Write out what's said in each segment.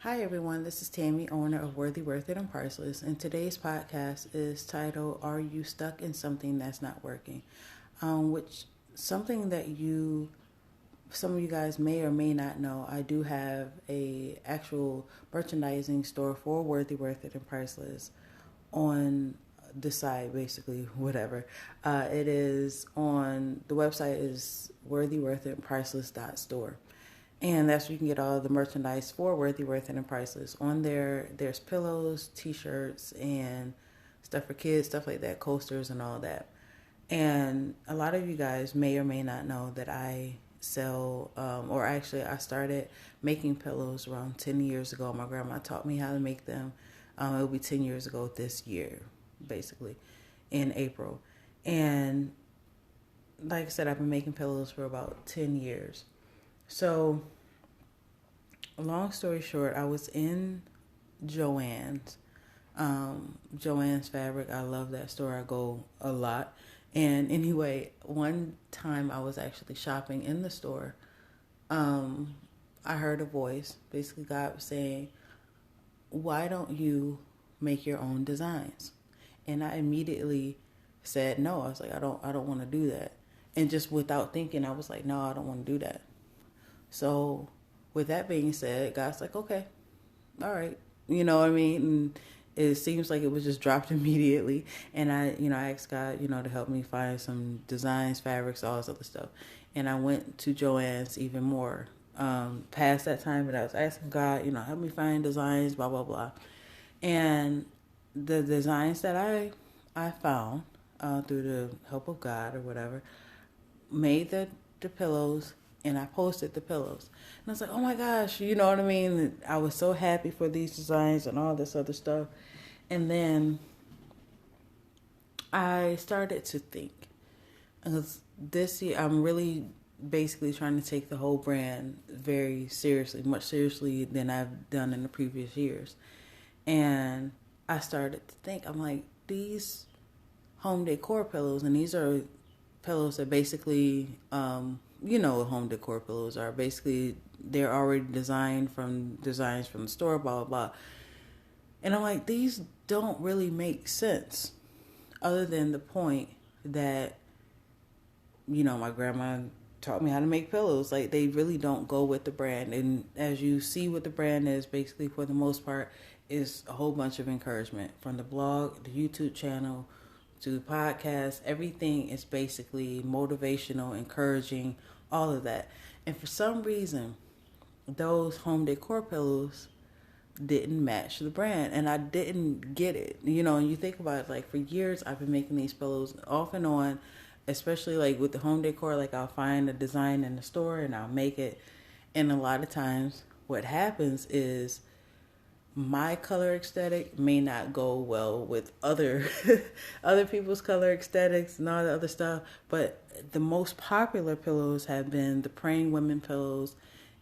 Hi everyone, this is Tammy, owner of Worthyworthitpriceless, and today's podcast is titled "Are You Stuck in Something That's Not Working?" Which something that some of you guys may or may not know. I do have a actual merchandising store for Worthyworthitpriceless on the side, basically, whatever. It is on the website is worthyworthitpriceless.store. And that's where you can get all the merchandise for Worthyworthitpriceless. On there, there's pillows, t-shirts, and stuff for kids, stuff like that, coasters and all that. And a lot of you guys may or may not know that I sell, or actually I started making pillows around 10 years ago. My grandma taught me how to make them. It'll be 10 years ago this year, basically, in April. And like I said, I've been making pillows for about 10 years. So, long story short, I was in Joann's. Joann's Fabric. I love that store. I go a lot. And anyway, one time I was actually shopping in the store. I heard a voice. Basically, God was saying, "Why don't you make your own designs?" And I immediately said no. I was like, I don't want to do that. And just without thinking, I was like, no, I don't want to do that. So with that being said, God's like, okay, all right. You know what I mean? And it seems like it was just dropped immediately. And I asked God, to help me find some designs, fabrics, all this other stuff. And I went to Joann's even more past that time, but I was asking God, help me find designs, blah, blah, blah. And the designs that I found through the help of God or whatever, made the pillows, and I posted the pillows. And I was like, oh my gosh, you know what I mean? I was so happy for these designs and all this other stuff. And then I started to think, because this year I'm really basically trying to take the whole brand very seriously, much seriously than I've done in the previous years. And I started to think, I'm like, these home decor pillows, and these are pillows that basically, home decor pillows are. Basically, they're already designed from designs from the store, blah, blah, blah. And I'm like, these don't really make sense other than the point that, my grandma taught me how to make pillows. Like, they really don't go with the brand. And as you see what the brand is, basically, for the most part, is a whole bunch of encouragement from the blog, the YouTube channel, to the podcast. Everything is basically motivational, encouraging, all of that. And for some reason, those home decor pillows didn't match the brand, and I didn't get it. And you think about it, like, for years I've been making these pillows off and on, especially like with the home decor. Like, I'll find a design in the store and I'll make it. And a lot of times what happens is my color aesthetic may not go well with other people's color aesthetics and all the other stuff. But the most popular pillows have been the praying women pillows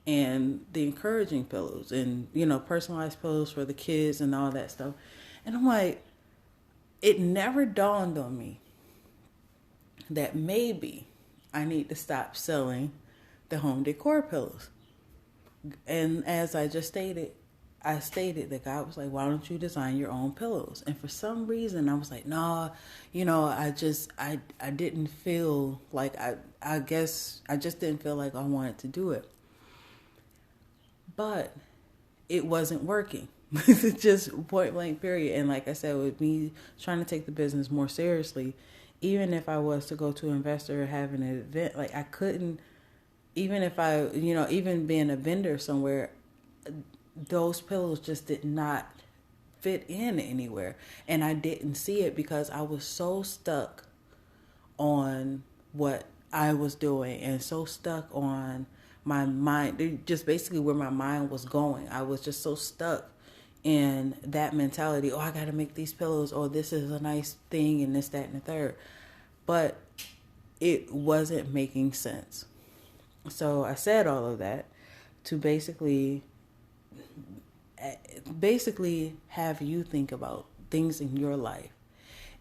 and the encouraging pillows, and personalized pillows for the kids and all that stuff. And I'm like, it never dawned on me that maybe I need to stop selling the home decor pillows. And as I just stated, that God was like, why don't you design your own pillows? And for some reason, I was like, no, I didn't feel like, I guess I just didn't feel like I wanted to do it. But it wasn't working. Just point blank period. And like I said, with me trying to take the business more seriously, even if I was to go to an investor or have an event, like, I couldn't, even if I, even being a vendor somewhere, those pillows just did not fit in anywhere. And I didn't see it because I was so stuck on what I was doing and so stuck on my mind, just basically where my mind was going. I was just so stuck in that mentality. Oh, I got to make these pillows. Oh, this is a nice thing, and this, that, and the third. But it wasn't making sense. So I said all of that to basically have you think about things in your life.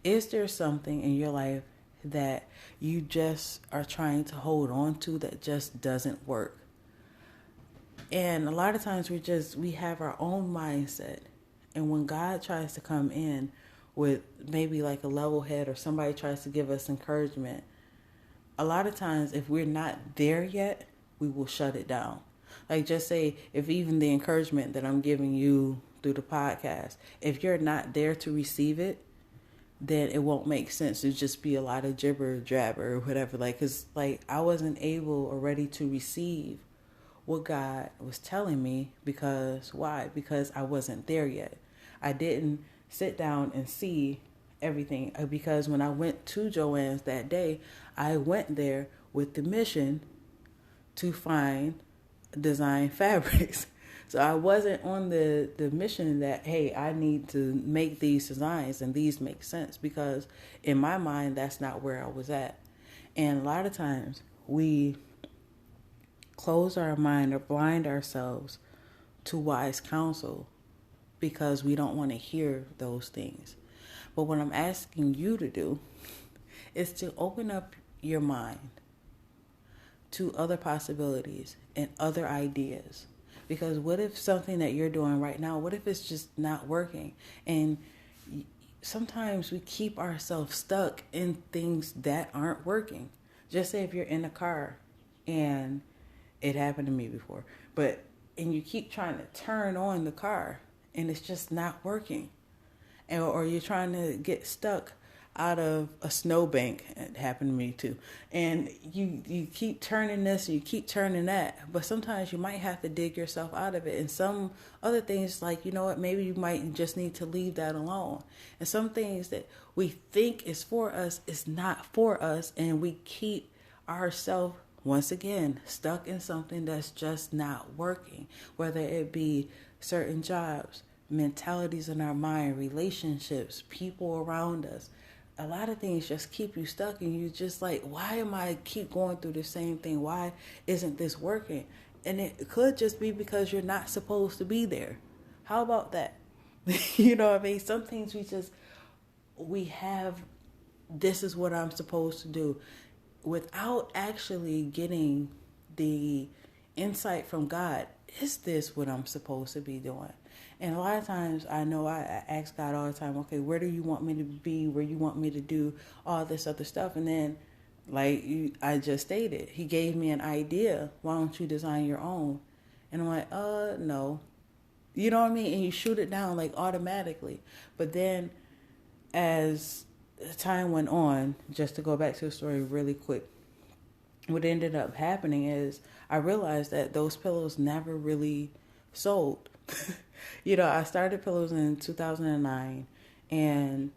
Is there something in your life that you just are trying to hold on to that just doesn't work? And a lot of times we have our own mindset. And when God tries to come in with maybe like a level head, or somebody tries to give us encouragement, a lot of times if we're not there yet, we will shut it down. Like, just say, if even the encouragement that I'm giving you through the podcast, if you're not there to receive it, then it won't make sense. It'll just be a lot of jibber jabber or whatever. Like, cause like I wasn't able or ready to receive what God was telling me. Because why? Because I wasn't there yet. I didn't sit down and see everything. Because when I went to Joann's that day, I went there with the mission to find design fabrics. So I wasn't on the mission that, hey, I need to make these designs and these make sense, because in my mind, that's not where I was at. And a lot of times we close our mind or blind ourselves to wise counsel because we don't want to hear those things. But what I'm asking you to do is to open up your mind to other possibilities and other ideas. Because what if something that you're doing right now, what if it's just not working? And sometimes we keep ourselves stuck in things that aren't working. Just say if you're in a car, and it happened to me before, and you keep trying to turn on the car and it's just not working. Or you're trying to get stuck out of a snowbank. It happened to me too. And you keep turning this and you keep turning that. But sometimes you might have to dig yourself out of it. And some other things, like, you know what, maybe you might just need to leave that alone. And some things that we think is for us is not for us. And we keep ourselves, once again, stuck in something that's just not working. Whether it be certain jobs, mentalities in our mind, relationships, people around us. A lot of things just keep you stuck, and you just like, why am I keep going through the same thing? Why isn't this working? And it could just be because you're not supposed to be there. How about that? You know what I mean? Some things we have, this is what I'm supposed to do, without actually getting the insight from God. Is this what I'm supposed to be doing? And a lot of times, I know I ask God all the time, okay, where do you want me to be? Where you want me to do all this other stuff? And then, like I just stated, he gave me an idea. Why don't you design your own? And I'm like, no. You know what I mean? And you shoot it down like automatically. But then as time went on, just to go back to the story really quick, what ended up happening is I realized that those pillows never really sold. You know, I started pillows in 2009, and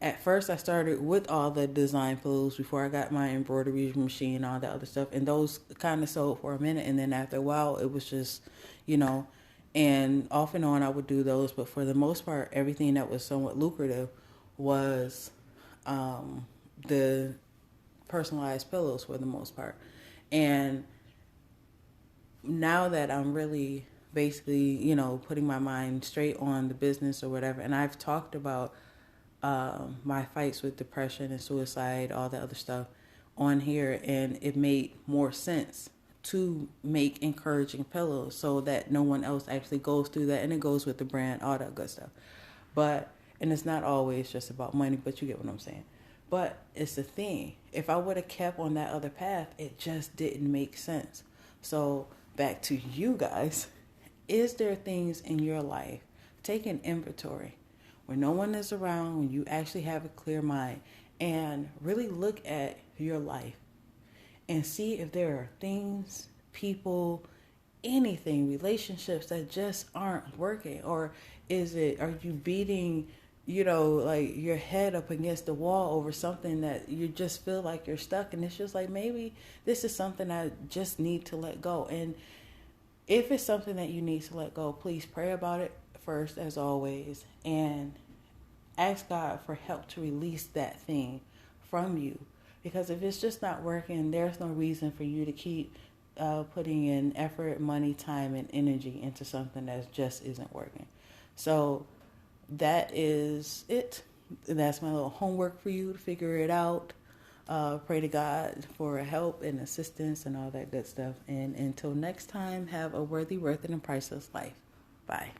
at first I started with all the design pillows before I got my embroidery machine and all that other stuff, and those kind of sold for a minute, and then after a while it was just, you know, and off and on I would do those, but for the most part everything that was somewhat lucrative was the personalized pillows for the most part. And now that I'm really basically, you know, putting my mind straight on the business or whatever, and I've talked about my fights with depression and suicide, all that other stuff on here, and it made more sense to make encouraging pillows so that no one else actually goes through that. And it goes with the brand, all that good stuff. But, and it's not always just about money, but you get what I'm saying. But it's the thing, if I would have kept on that other path, it just didn't make sense. So back to you guys, is there things in your life, take an inventory when no one is around, when you actually have a clear mind, and really look at your life and see if there are things, people, anything, relationships that just aren't working? Or are you beating, you know, like your head up against the wall over something that you just feel like you're stuck, and it's just like, maybe this is something I just need to let go. And if it's something that you need to let go, please pray about it first, as always, and ask God for help to release that thing from you. Because if it's just not working, there's no reason for you to keep putting in effort, money, time, and energy into something that just isn't working. So that is it. That's my little homework for you to figure it out. Pray to God for help and assistance and all that good stuff. And until next time, have a worthy, worth, and priceless life. Bye.